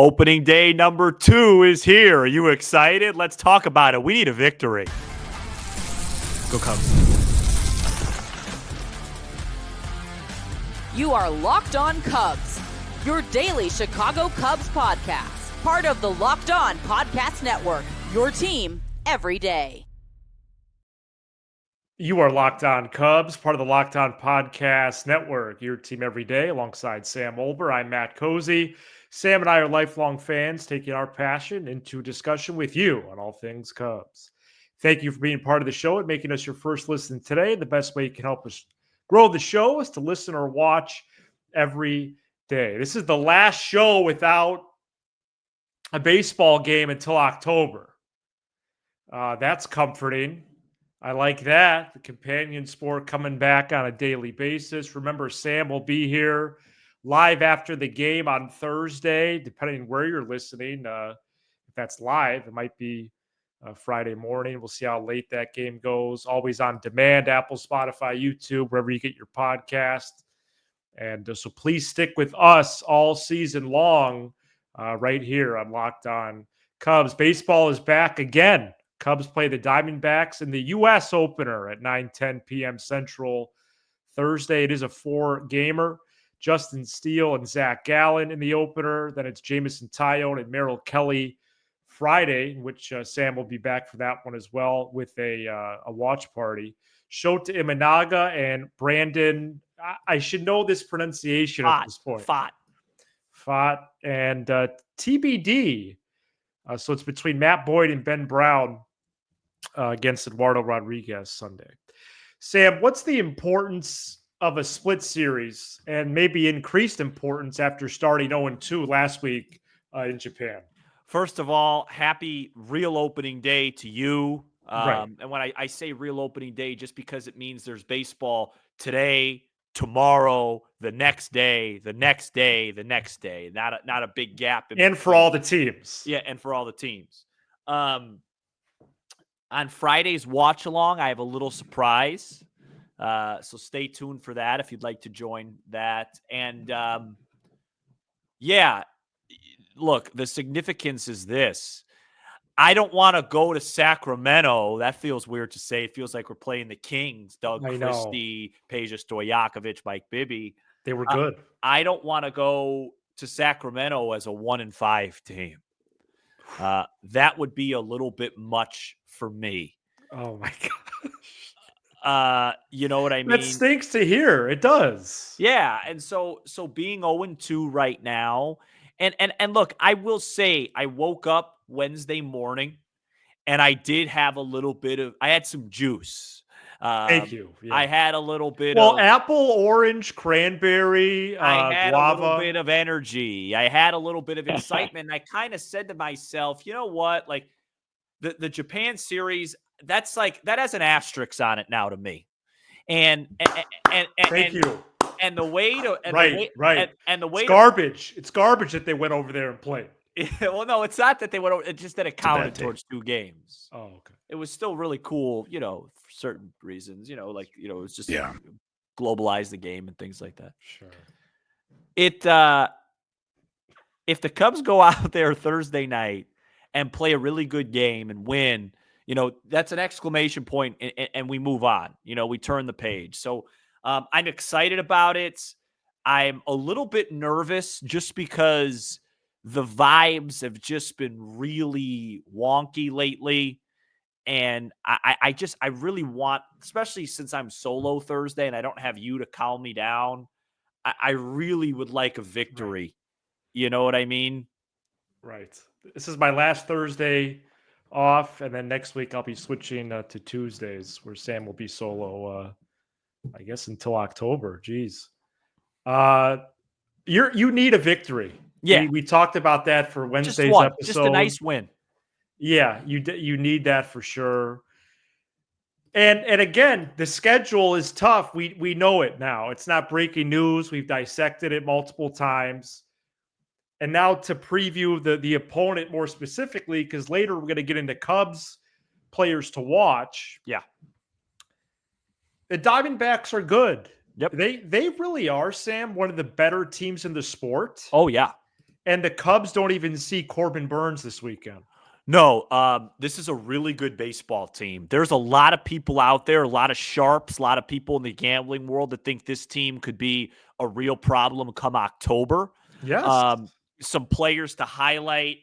Opening day number 2 is here. Are you excited? Let's talk about it. We need a victory. Go Cubs. You are Locked On Cubs, your daily Chicago Cubs podcast. Part of the Locked On Podcast Network, your team every day. You are Locked On Cubs, part of the Locked On Podcast Network, your team every day, alongside Sam Olber. I'm Matt Cozy. Sam and I are lifelong fans, taking our passion into discussion with you on all things Cubs. Thank you for being part of the show and making us your first listen today. The best way you can help us grow the show is to listen or watch every day. This is the last show without a baseball game until October. That's comforting. I like that. The companion sport coming back on a daily basis. Remember, Sam will be here live after the game on Thursday, depending where you're listening. If that's live, it might be Friday morning. We'll see how late that game goes. Always on demand, Apple, Spotify, YouTube, wherever you get your podcast. And so please stick with us all season long right here on Locked On Cubs. Baseball is back again. Cubs play the Diamondbacks in the U.S. opener at 9:10 p.m. Central Thursday. It is a 4-gamer. Justin Steele and Zach Gallen in the opener. Then it's Jamison Tyone and Merrill Kelly Friday, in which Sam will be back for that one as well with a watch party. Shota Imanaga and Brandon, I should know this pronunciation at this point. Fott and TBD. So it's between Matt Boyd and Ben Brown against Eduardo Rodriguez Sunday. Sam, what's the importance of a split series and maybe increased importance after starting 0-2 last week in Japan? First of all, happy real opening day to you. Right. And when I say real opening day, just because it means there's baseball today, tomorrow, the next day, the next day, the next day. Not a big gap. And for all the teams. Yeah, and for all the teams. On Friday's watch along, I have a little surprise. So stay tuned for that if you'd like to join that. And look, the significance is this. I don't want to go to Sacramento. That feels weird to say. It feels like we're playing the Kings. Doug Christie, Peja Stojakovic, Mike Bibby. They were good. I don't want to go to Sacramento as a 1-5 team. That would be a little bit much for me. Oh my gosh. You know what I mean? That stinks to hear. It does. Yeah. And so being 0-2 right now, and look, I will say I woke up Wednesday morning and I did have a little bit I had some juice. Thank you. Yeah. I had a little bit apple, orange, cranberry, I had guava. a little bit of energy. I had a little bit of excitement. I kind of said to myself, you know what? Like the Japan series, that has an asterisk on it now to me. And Thank you. And the way to right. And the way it's garbage. It's garbage that they went over there and played. Well, no, it's not that they went over. It's just that it counted towards 2 games. Oh, okay. It was still really cool, for certain reasons. It's just globalize the game and things like that. Sure. If the Cubs go out there Thursday night and play a really good game and win, that's an exclamation point, and we move on. We turn the page. So I'm excited about it. I'm a little bit nervous just because the vibes have just been really wonky lately. And I really want, especially since I'm solo Thursday and I don't have you to calm me down, I really would like a victory. Right. You know what I mean? Right. This is my last Thursday off, and then next week I'll be switching to Tuesdays where Sam will be solo, I guess, until October. Jeez. You need a victory. Yeah. We talked about that for Wednesday's episode. Just a nice win. Yeah, you need that for sure. And again, the schedule is tough. We know it now. It's not breaking news. We've dissected it multiple times. And now to preview the opponent more specifically, because later we're going to get into Cubs players to watch. Yeah. The Diamondbacks are good. Yep. They really are, Sam, one of the better teams in the sport. Oh, yeah. And the Cubs don't even see Corbin Burnes this weekend. No, this is a really good baseball team. There's a lot of people out there, a lot of sharps, a lot of people in the gambling world that think this team could be a real problem come October. Yes. Some players to highlight,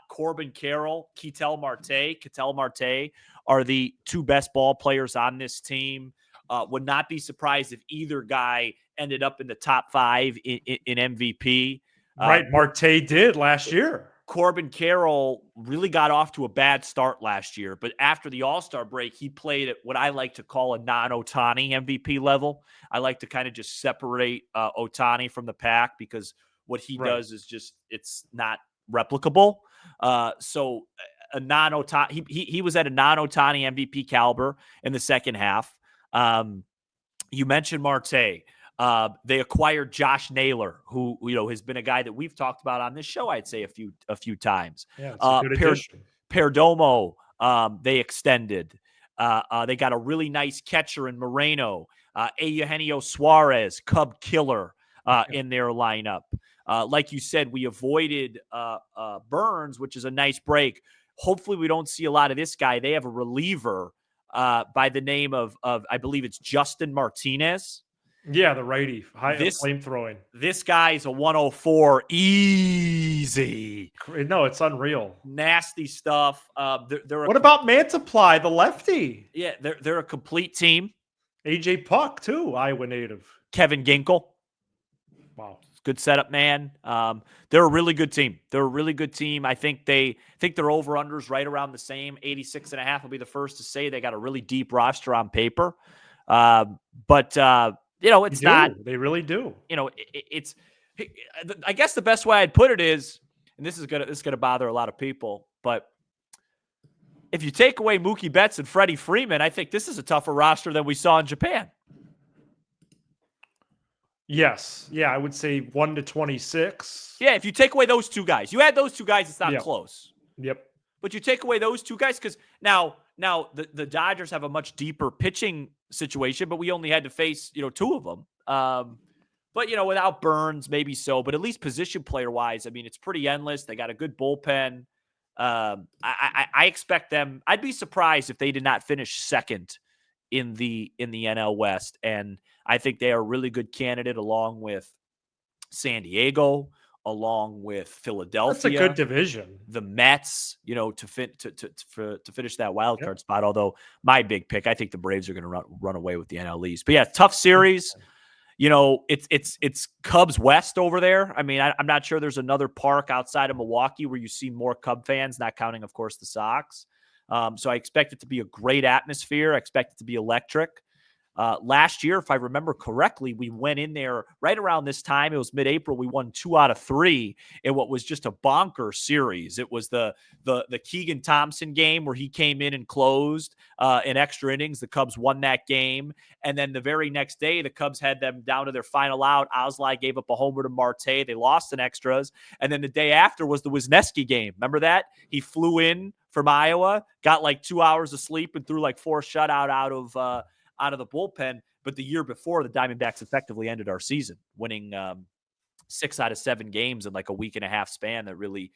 Corbin Carroll, Ketel Marte are the two best ball players on this team. Would not be surprised if either guy ended up in the top 5 in MVP. Right, Marte did last year. Corbin Carroll really got off to a bad start last year, but after the All-Star break, he played at what I like to call a non-Ohtani MVP level. I like to kind of just separate Ohtani from the pack because what he does is just, it's not replicable. So a non-Ohtani, he was at a non-Ohtani MVP caliber in the second half. You mentioned Marte. They acquired Josh Naylor, who has been a guy that we've talked about on this show, I'd say a few times. Yeah, it's a good addition. Perdomo, they extended. They got a really nice catcher in Moreno. Eugenio Suarez, Cub killer, in their lineup. Like you said, we avoided Burnes, which is a nice break. Hopefully we don't see a lot of this guy. They have a reliever by the name of I believe it's Justin Martinez. Yeah, the righty, flame-throwing. This guy's a 104 easy. No, it's unreal. Nasty stuff. What about Mantiply, the lefty? Yeah, they're a complete team. AJ Puck, too, Iowa native. Kevin Ginkel. Wow. Good setup, man. They're a really good team. I think their over-unders right around the same. 86.5 will be the first to say. They got a really deep roster on paper. But it's not. They really do. It's. I guess the best way I'd put it is, and this is gonna bother a lot of people, but if you take away Mookie Betts and Freddie Freeman, I think this is a tougher roster than we saw in Japan. Yes. Yeah, I would say 1 to 26. Yeah, if you take away those two guys, you add those two guys, it's not close. Yep. But you take away those two guys because now the Dodgers have a much deeper pitching situation, but we only had to face, two of them. But, without Burnes, maybe so. But at least position player-wise, I mean, it's pretty endless. They got a good bullpen. I expect them. I'd be surprised if they did not finish second in the NL West. And I think they are a really good candidate along with San Diego, along with Philadelphia. That's a good division. The Mets, to finish that wild card spot. Although my big pick, I think the Braves are going to run away with the NL East. But yeah, tough series. It's Cubs West over there. I mean, I'm not sure there's another park outside of Milwaukee where you see more Cub fans, not counting, of course, the Sox. So I expect it to be a great atmosphere. I expect it to be electric. Last year, if I remember correctly, we went in there right around this time. It was mid-April. We won 2 out of 3 in what was just a bonker series. It was the Keegan Thompson game where he came in and closed in extra innings. The Cubs won that game. And then the very next day, the Cubs had them down to their final out. Ozlai gave up a homer to Marte. They lost in extras. And then the day after was the Wisniewski game. Remember that? He flew in from Iowa, got like 2 hours of sleep and threw like 4 shutout out of the bullpen. But the year before, the Diamondbacks effectively ended our season, winning 6 out of 7 games in like a week and a half span that really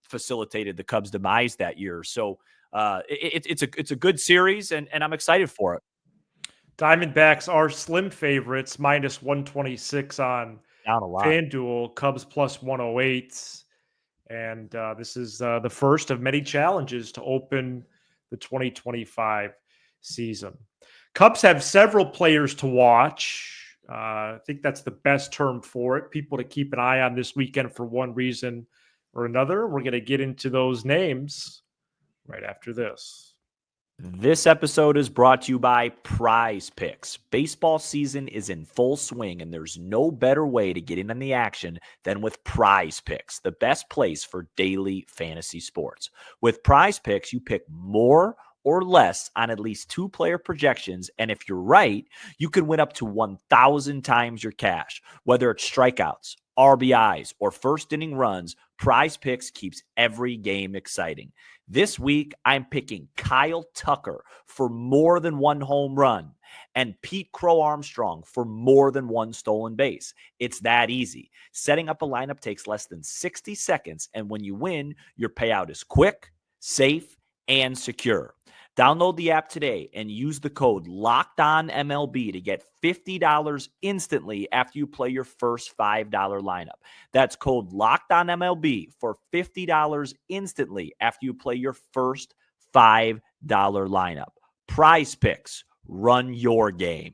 facilitated the Cubs' demise that year. So it's a good series, and I'm excited for it. Diamondbacks are slim favorites, minus 126 on Down a lot. FanDuel, Cubs plus 108. And this is the first of many challenges to open the 2025 season. Cubs have several players to watch. I think that's the best term for it. People to keep an eye on this weekend for one reason or another. We're going to get into those names right after this. This episode is brought to you by Prize Picks. Baseball season is in full swing, and there's no better way to get in on the action than with Prize Picks, the best place for daily fantasy sports. With Prize Picks, you pick more or less on at least 2-player projections, and if you're right, you can win up to 1,000 times your cash. Whether it's strikeouts, RBIs, or first-inning runs, Prize Picks keeps every game exciting. This week, I'm picking Kyle Tucker for more than 1 home run. and Pete Crow-Armstrong for more than one stolen base. It's that easy. Setting up a lineup takes less than 60 seconds, and when you win, your payout is quick, safe, and secure. Download the app today and use the code LOCKEDONMLB to get $50 instantly after you play your first $5 lineup. That's code LOCKEDONMLB for $50 instantly after you play your first $5 lineup. Prize Picks, run your game.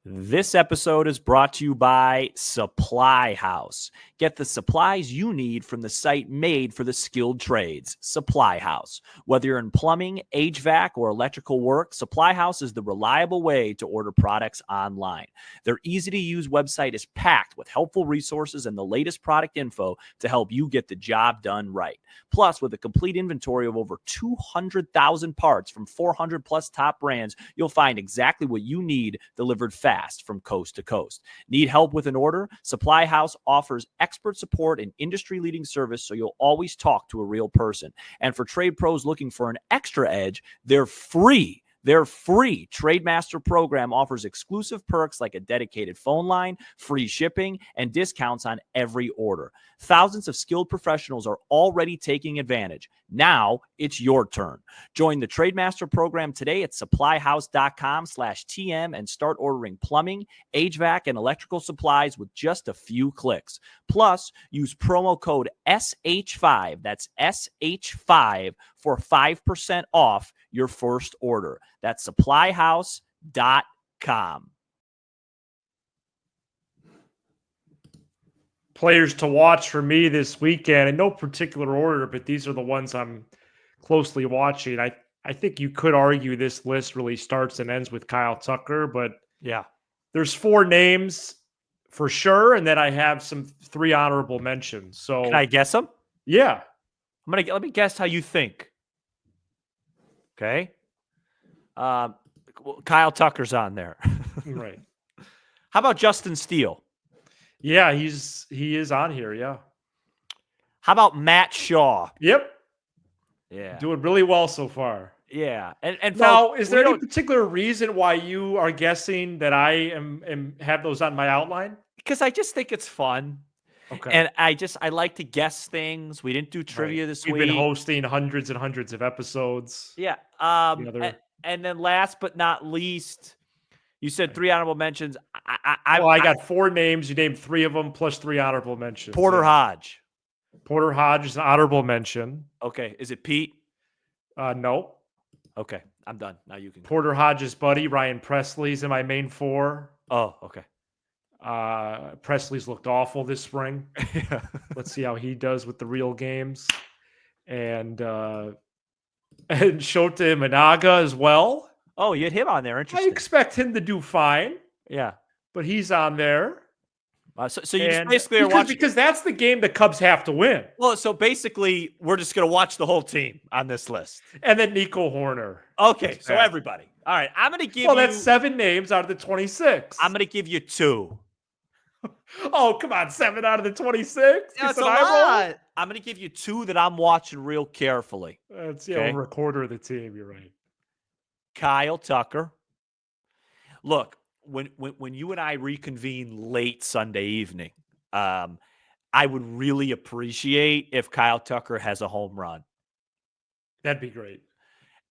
This episode is brought to you by Supply House. Get the supplies you need from the site made for the skilled trades, Supply House. Whether you're in plumbing, HVAC, or electrical work, Supply House is the reliable way to order products online. Their easy-to-use website is packed with helpful resources and the latest product info to help you get the job done right. Plus, with a complete inventory of over 200,000 parts from 400-plus top brands, you'll find exactly what you need delivered fast from coast to coast. Need help with an order? Supply House offers expert support and industry-leading service, so you'll always talk to a real person. And for trade pros looking for an extra edge, they're free. Their free Trademaster program offers exclusive perks like a dedicated phone line, free shipping, and discounts on every order. Thousands of skilled professionals are already taking advantage. Now it's your turn. Join the Trademaster program today at supplyhouse.com/TM and start ordering plumbing, HVAC, and electrical supplies with just a few clicks. Plus, use promo code SH5, that's SH5, for 5% off your first order. That's supplyhouse.com. Players to watch for me this weekend in no particular order, but these are the ones I'm closely watching. I think you could argue this list really starts and ends with Kyle Tucker, but Yeah. there's 4 names for sure, and then I have some 3 honorable mentions. So Can I guess them? yeah. Let me guess how you think. Okay. Kyle Tucker's on there. Right. How about Justin Steele? Yeah, he is on here. Yeah. How about Matt Shaw? Yep. Yeah. Doing really well so far. Yeah. And Now, folks, is there any particular reason why you are guessing that I am have those on my outline? because I just think it's fun. Okay. And I like to guess things. We didn't do trivia this We've week. been hosting hundreds and hundreds of episodes. Yeah. Other- And then last but not least, you said 3 honorable mentions. I got 4 names. You named 3 of them plus 3 honorable mentions. Porter Hodge. Porter Hodge is an honorable mention. Okay. Is it Pete? No. Okay. I'm done. Now you can. Porter Hodge's buddy, Ryan Presley's in my main 4. Oh, okay. Presley's looked awful this spring. Yeah. Let's see how he does with the real games. And Shota Imanaga as well. Oh, you had him on there. I Interesting. expect him to do fine, Yeah. but he's on there. So you just And basically are watching. because that's the game the Cubs have to win. Well, so basically, we're just going to watch the whole team on this list. And then Nico Horner. Okay, so Yeah. everybody. All right, I'm going to give Well, you. that's 7 names out of the 26. I'm going to give you 2. Oh, come on, 7 out of the 26. That's It's a an eye roll? lot. I'm going to give you 2 that I'm watching real carefully. That's Okay. over a quarter of the team. You're right. Kyle Tucker. Look, when you and I reconvene late Sunday evening, I would really appreciate if Kyle Tucker has a home run. That'd be great.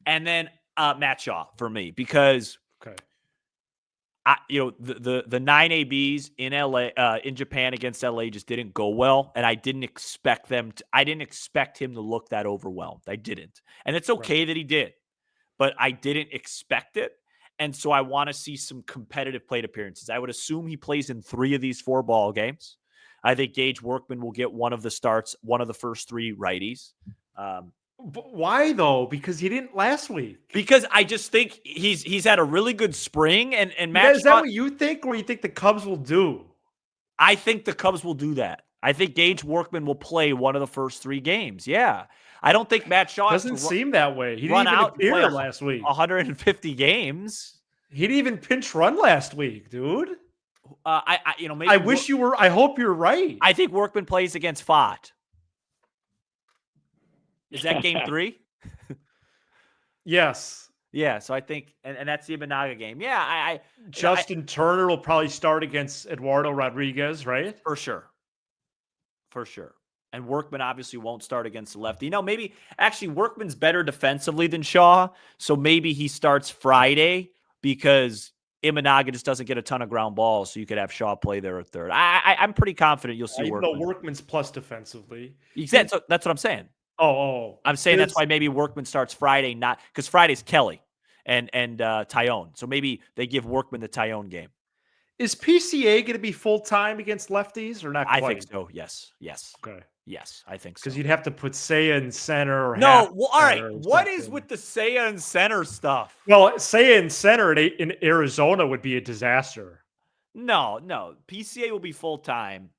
And then Matt Shaw for me, because Okay. the 9 ABs in LA in Japan against LA just didn't go well, and I didn't expect him to look that overwhelmed. I didn't. And it's okay that he did, but I didn't expect it. And so I want to see some competitive plate appearances. I would assume he plays in 3 of these 4 ball games. I think Gage Workman will get one of the starts, one of the first 3 righties. But why though? Because he didn't last week. Because I just think he's had a really good spring, and Matt Is that what you think, or you think the Cubs will do? I think the Cubs will do that. I think Gage Workman will play one of the first 3 games. Yeah. I don't think Matt Shaw Doesn't seem that way. He didn't even out and play appear last week. 150 games. He didn't even pinch run last week, dude. Maybe I wish you were. I hope you're right. I think Workman plays against Fott. Is that game 3? Yes. Yeah, so I think, and that's the Imanaga game. Yeah, Justin Turner will probably start against Eduardo Rodriguez, right? for sure. For sure. And Workman obviously won't start against the lefty. Maybe actually Workman's better defensively than Shaw. So maybe he starts Friday because Imanaga just doesn't get a ton of ground balls. So you could have Shaw play there at third. I'm pretty confident you'll see Even Workman. though Workman's plus defensively. That's what I'm saying. I'm saying that's why maybe Workman starts Friday, not because Friday's Kelly and Tyone. So maybe they give Workman the Tyone game. Is PCA going to be full-time against lefties or not quite? I think so, yes. Okay. Yes, I think so. Because you'd have to put Seiya in center or all right. What is with the Seiya and center stuff? Well, Seiya in center in Arizona would be a disaster. No. PCA will be full-time.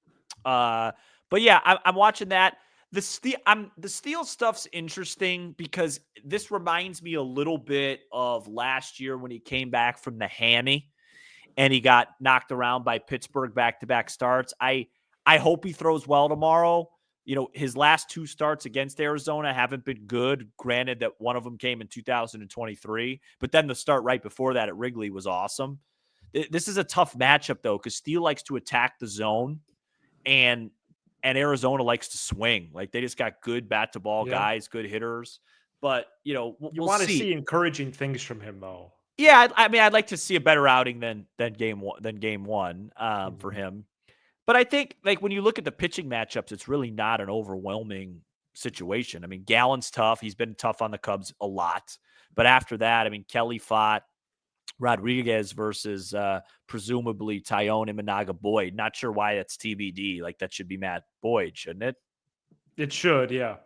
But yeah, I'm watching that. The Steele stuff's interesting because this reminds me a little bit of last year when he came back from the hammy and he got knocked around by Pittsburgh back-to-back starts. I hope he throws well tomorrow. His last 2 starts against Arizona haven't been good. Granted that one of them came in 2023, but then the start right before that at Wrigley was awesome. This is a tough matchup though, because Steele likes to attack the zone, and Arizona likes to swing. Like they just got good bat to ball guys, good hitters. But we'll want to see. see encouraging things from him though. Yeah, I'd like to see a better outing than game one for him. But I think like when you look at the pitching matchups, it's really not an overwhelming situation. I mean, Gallen's tough. He's been tough on the Cubs a lot. But after that, I mean, Kelly fought Rodriguez versus presumably Tyone, Imanaga, Boyd. Not sure why that's TBD. Like that should be Matt Boyd, shouldn't it? It should, yeah.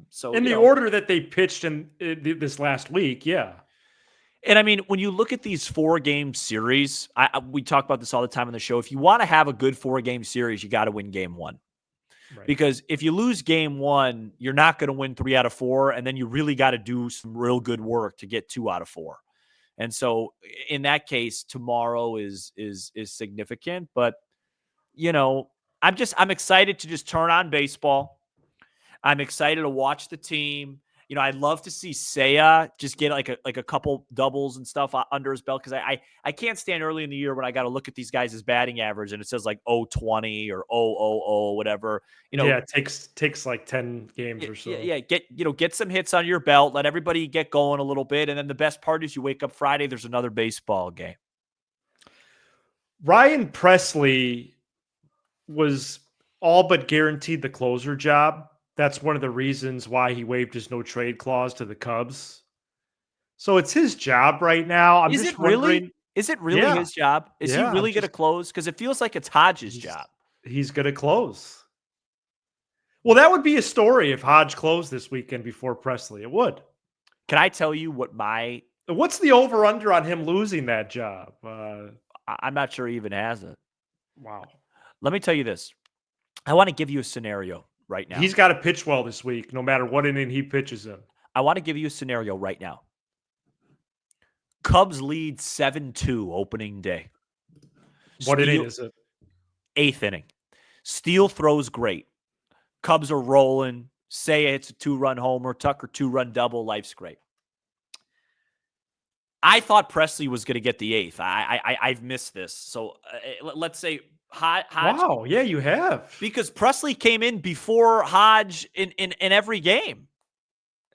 So in the order that they pitched in this last week, yeah. And I mean, when you look at these 4-game series, we talk about this all the time on the show. If you want to have a good 4-game series, you got to win game 1. Right. Because if you lose game 1, you're not going to win 3 out of 4. And then you really got to do some real good work to get 2 out of 4. And so in that case, tomorrow is significant. But, I'm excited to just turn on baseball. I'm excited to watch the team. I'd love to see Seiya just get like a couple doubles and stuff under his belt, because I can't stand early in the year when I got to look at these guys' batting average and it says like 0-20 or 0-0-0, whatever. It takes like 10 games or so. Yeah, get some hits on your belt, let everybody get going a little bit, and then the best part is you wake up Friday, there's another baseball game. Ryan Presley was all but guaranteed the closer job. That's one of the reasons why he waived his no trade clause to the Cubs. So it's his job right now. Is it really his job? Is he really going to close? Because it feels like it's Hodge's job. He's going to close. Well, that would be a story if Hodge closed this weekend before Presley. It would. Can I tell you what's the over-under on him losing that job? I'm not sure he even has it. Wow. Let me tell you this. I want to give you a scenario right now. He's got to pitch well this week, no matter what inning he pitches in. I want to give you a scenario right now. Cubs lead 7-2 opening day. What inning is it? 8th inning. Steele throws great. Cubs are rolling. Seiya hits a 2-run homer. Tucker 2-run double. Life's great. I thought Presley was going to get the 8th. I've missed this. So let's say Hodge. Wow, yeah, you have. Because Presley came in before Hodge in every game.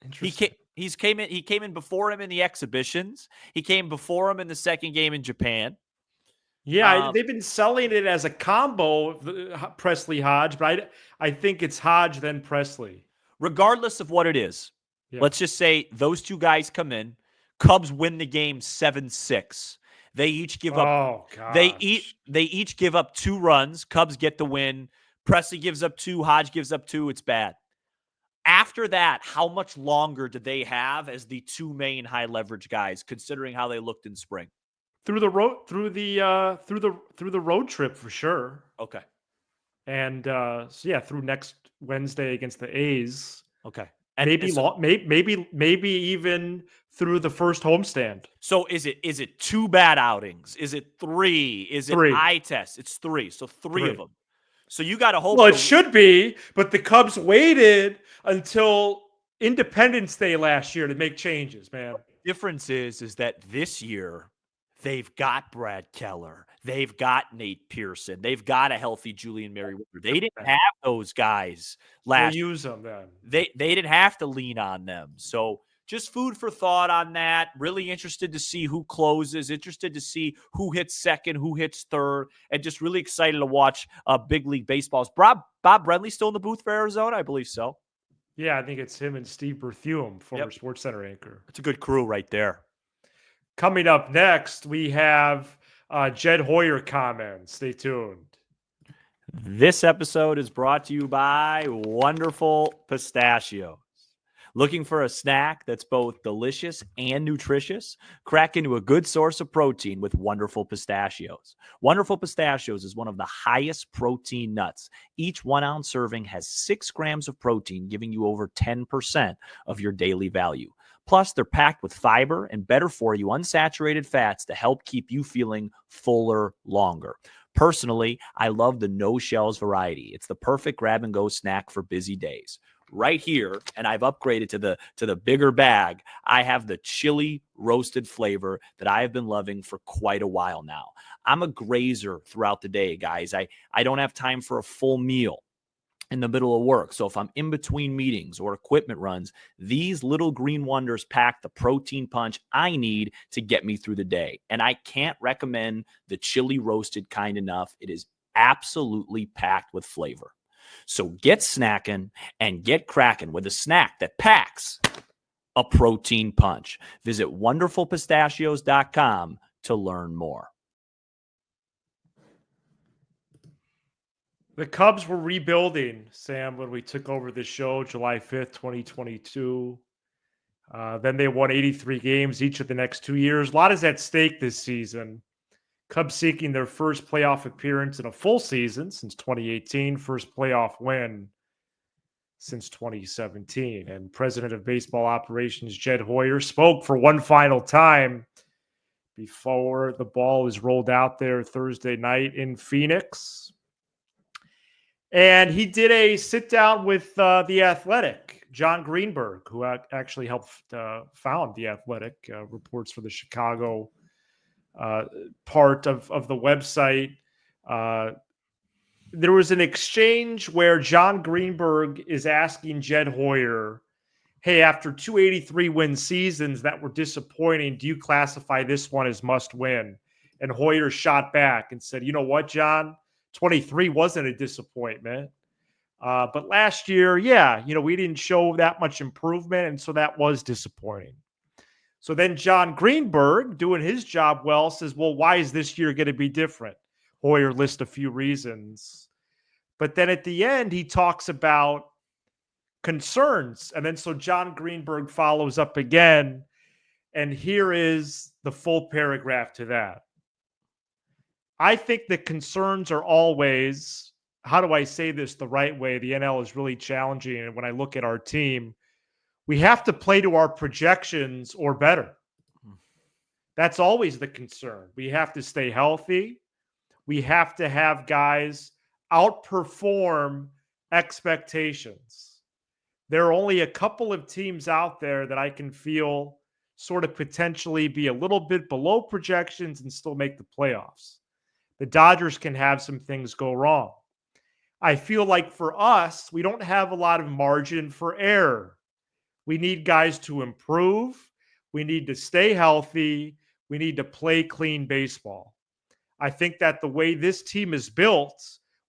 Interesting. He came in before him in the exhibitions. He came before him in the second game in Japan. Yeah, they've been selling it as a combo, Presley Hodge, but I think it's Hodge then Presley. Regardless of what it is, let's just say those two guys come in. Cubs win the game 7-6. They each give up. They each give up 2 runs. Cubs get the win. Presley gives up 2. Hodge gives up 2. It's bad. After that, how much longer do they have as the 2 main high leverage guys, considering how they looked in spring? Through the road trip for sure. Okay. And through next Wednesday against the A's. Okay. And maybe even through the first homestand. So is it 2 bad outings? Is it 3? Is it eye test? It's 3. So 3 of them. So you got to hope. Well, it should be, but the Cubs waited until Independence Day last year to make changes, man. difference is that this year they've got Brad Keller, they've got Nate Pearson, they've got a healthy Julian Merriweather. They didn't have those guys We'll last. use them then. They didn't have to lean on them. So just food for thought on that. Really interested to see who closes, interested to see who hits second, who hits third, and just really excited to watch big league baseballs. Bob Brenly still in the booth for Arizona? I believe so. Yeah, I think it's him and Steve Berthiaume, former Yep. SportsCenter anchor. It's a good crew right there. Coming up next, we have Jed Hoyer comments. Stay tuned. This episode is brought to you by Wonderful Pistachios. Looking for a snack that's both delicious and nutritious? Crack into a good source of protein with Wonderful Pistachios. Wonderful Pistachios is one of the highest protein nuts. Each 1 ounce serving has 6 grams of protein, giving you over 10% of your daily value. Plus, they're packed with fiber and better for you unsaturated fats to help keep you feeling fuller longer. Personally, I love the no shells variety. It's the perfect grab and go snack for busy days. Right here, and I've upgraded to the bigger bag. I have the chili roasted flavor that I have been loving for quite a while now. I'm a grazer throughout the day, guys. I don't have time for a full meal in the middle of work. So if I'm in between meetings or equipment runs, these little green wonders pack the protein punch I need to get me through the day. And I can't recommend the chili roasted kind enough. It is absolutely packed with flavor. So get snacking and get cracking with a snack that packs a protein punch. Visit wonderfulpistachios.com to learn more. The Cubs were rebuilding, Sam, when we took over the show July 5th, 2022. Then they won 83 games each of the next 2 years. A lot is at stake this season. Cubs seeking their first playoff appearance in a full season since 2018, first playoff win since 2017. And President of Baseball Operations Jed Hoyer spoke for one final time before the ball was rolled out there Thursday night in Phoenix. And he did a sit down with The Athletic. John Greenberg, who actually helped found The Athletic, reports for the Chicago part of the website. There was an exchange where John Greenberg is asking Jed Hoyer, hey, after 283 win seasons that were disappointing, do you classify this one as must win? And Hoyer shot back and said, you know what, John? 23 wasn't a disappointment. But last year, we didn't show that much improvement. And so that was disappointing. So then John Greenberg, doing his job well, says, well, why is this year going to be different? Hoyer lists a few reasons. But then at the end, he talks about concerns. And then so John Greenberg follows up again. And here is the full paragraph to that. I think the concerns are always, how do I say this the right way? The NL is really challenging. And when I look at our team, we have to play to our projections or better. That's always the concern. We have to stay healthy. We have to have guys outperform expectations. There are only a couple of teams out there that I can feel sort of potentially be a little bit below projections and still make the playoffs. The Dodgers can have some things go wrong. I feel like for us, we don't have a lot of margin for error. We need guys to improve. We need to stay healthy. We need to play clean baseball. I think that the way this team is built,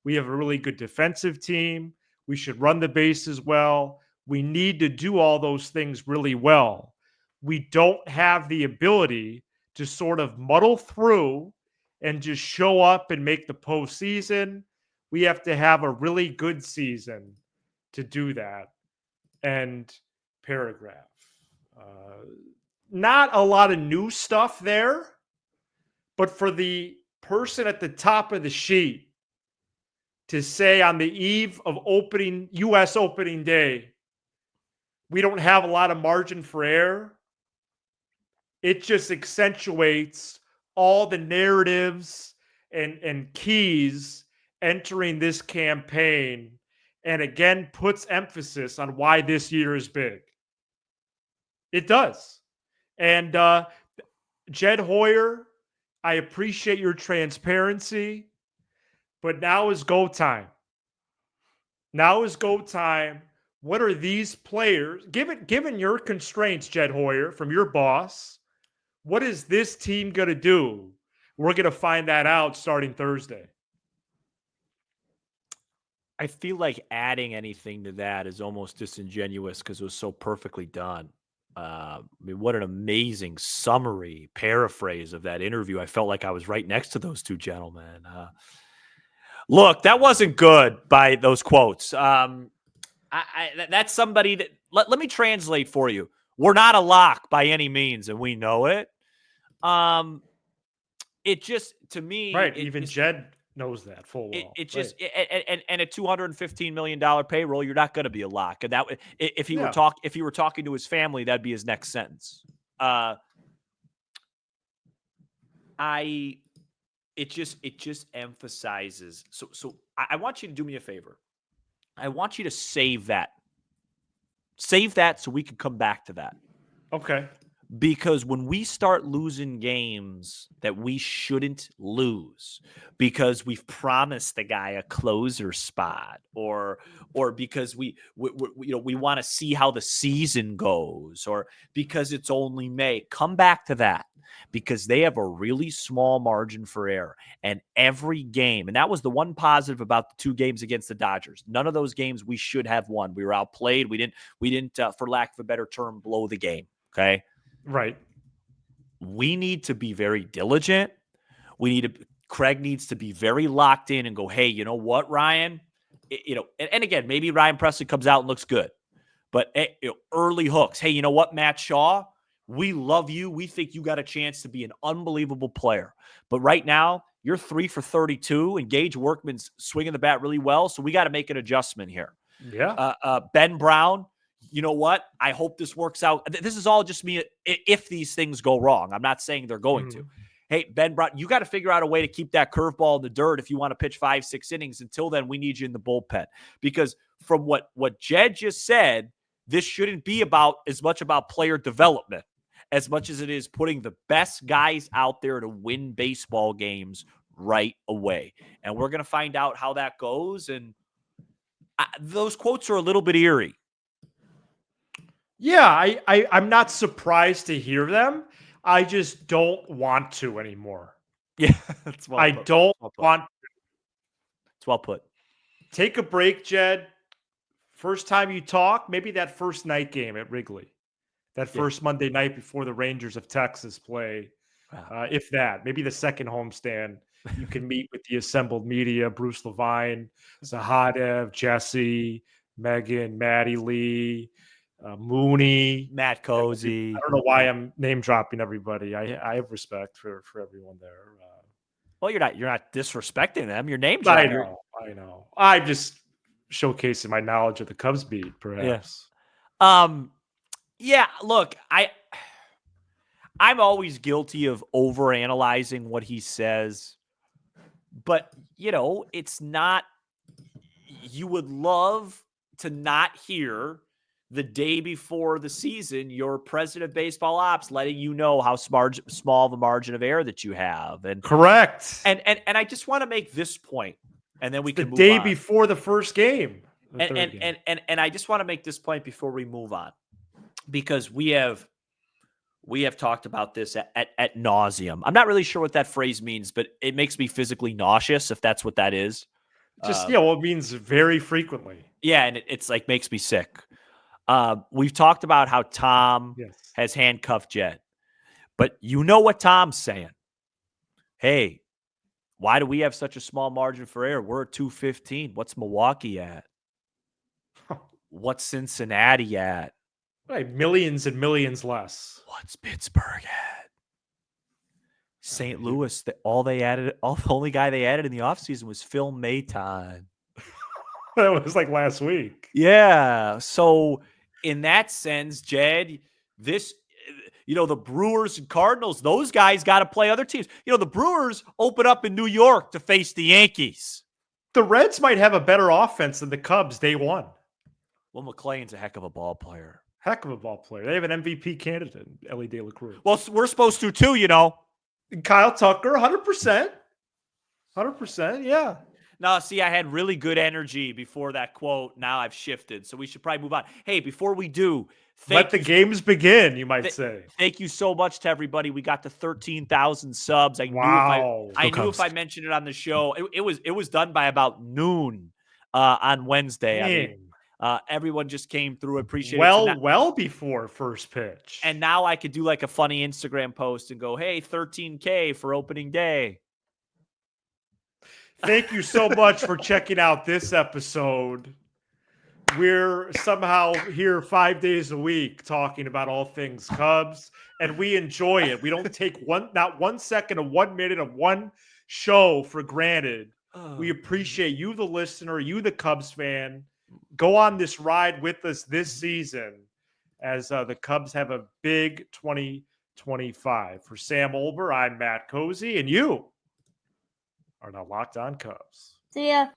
we have a really good defensive team. We should run the bases well. We need to do all those things really well. We don't have the ability to sort of muddle through and just show up and make the postseason. We have to have a really good season to do that. And paragraph. Not a lot of new stuff there, but for the person at the top of the sheet to say on the eve of U.S. opening day, we don't have a lot of margin for error, it just accentuates all the narratives and keys entering this campaign, and again puts emphasis on why this year is big. It does. And Jed Hoyer, I appreciate your transparency, but now is go time. Now is go time. What are these players, given your constraints, Jed Hoyer, from your boss, what is this team going to do? We're going to find that out starting Thursday. I feel like adding anything to that is almost disingenuous because it was so perfectly done. I mean, what an amazing summary, paraphrase of that interview. I felt like I was right next to those two gentlemen. Look, that wasn't good by those quotes. That's somebody that, let me translate for you. We're not a lock by any means, and we know it. It just, to me, Right. Even Jed knows that full well. It just and a $215 million payroll, you're not going to be a lock. And that if he were talking to his family, that'd be his next sentence. It just emphasizes. So I want you to do me a favor. I want you to save that. Save that so we can come back to that. Okay. Because when we start losing games that we shouldn't lose because we've promised the guy a closer spot or because we want to see how the season goes or because it's only May, come back to that because they have a really small margin for error and every game. And that was the one positive about the 2 games against the Dodgers. None of those games we should have won. We were outplayed. We didn't for lack of a better term, blow the game. Okay. Right. We need to be very diligent. Craig needs to be very locked in and go, hey, you know what, Ryan? And again, maybe Ryan Presley comes out and looks good. But early hooks. Hey, you know what, Matt Shaw? We love you. We think you got a chance to be an unbelievable player. But right now, you're 3 for 32, and Gage Workman's swinging the bat really well, so we got to make an adjustment here. Yeah. Ben Brown, you know what? I hope this works out. This is all just me if these things go wrong. I'm not saying they're going to. Hey, Ben Brown, you got to figure out a way to keep that curveball in the dirt if you want to pitch 5-6 innings. Until then, we need you in the bullpen. Because from what Jed just said, this shouldn't be as much about player development as much as it is putting the best guys out there to win baseball games right away. And we're going to find out how that goes. And those quotes are a little bit eerie. Yeah, I'm not surprised to hear them. I just don't want to anymore. Yeah, that's well put. Don't want to. It's well put. Take a break, Jed. First time you talk, maybe that first night game at Wrigley. That first Monday night before the Rangers of Texas play. Wow. If that. Maybe the second homestand. You can meet with the assembled media, Bruce Levine, Zahadev, Jesse, Megan, Maddie Lee, Mooney, Matt Cozy. I don't know why I'm name dropping everybody. I have respect for everyone there. Well, you're not disrespecting them. Your name dropping. I know. I'm just showcasing my knowledge of the Cubs beat, perhaps. Yeah. Look, I'm always guilty of overanalyzing what he says, but it's not. You would love to not hear the day before the season, your president of baseball ops letting you know how small the margin of error that you have. And correct. And I just want to make this point, and then we can move the day on. Before the first game. And I just want to make this point before we move on, because we have talked about this at nauseum. I'm not really sure what that phrase means, but it makes me physically nauseous, if that's what that is. Just it means very frequently. Yeah, and it's like makes me sick. We've talked about how Tom has handcuffed Jed, but you know what Tom's saying? Hey, why do we have such a small margin for error? We're at 215. What's Milwaukee at? What's Cincinnati at? Right, millions and millions less. What's Pittsburgh at? St. Louis, the only guy they added in the offseason was Phil Maton. That was like last week. Yeah. So in that sense, Jed, the Brewers and Cardinals, those guys got to play other teams. The Brewers open up in New York to face the Yankees. The Reds might have a better offense than the Cubs day one. Well, McClain's a heck of a ball player. Heck of a ball player. They have an MVP candidate, Ellie De La Cruz. Well, we're supposed to too, you know. Kyle Tucker, 100%. 100%, yeah. No, see, I had really good energy before that quote. Now I've shifted, so we should probably move on. Hey, before we do, let the games begin, you might say. Thank you so much to everybody. We got to 13,000 subs. I Wow. knew if I mentioned it on the show, it was done by about noon on Wednesday. Dang. I mean, everyone just came through. Appreciate it. So well before first pitch. And now I could do like a funny Instagram post and go, hey, 13K for opening day. Thank you so much for checking out this episode. We're somehow here 5 days a week talking about all things Cubs, and we enjoy it. We don't take not 1 second of 1 minute of one show for granted. We appreciate you, the listener, you, the Cubs fan. Go on this ride with us this season as the Cubs have a big 2025. For Sam Olber, I'm Matt Cozy, and you are now Locked On Cubs. See ya.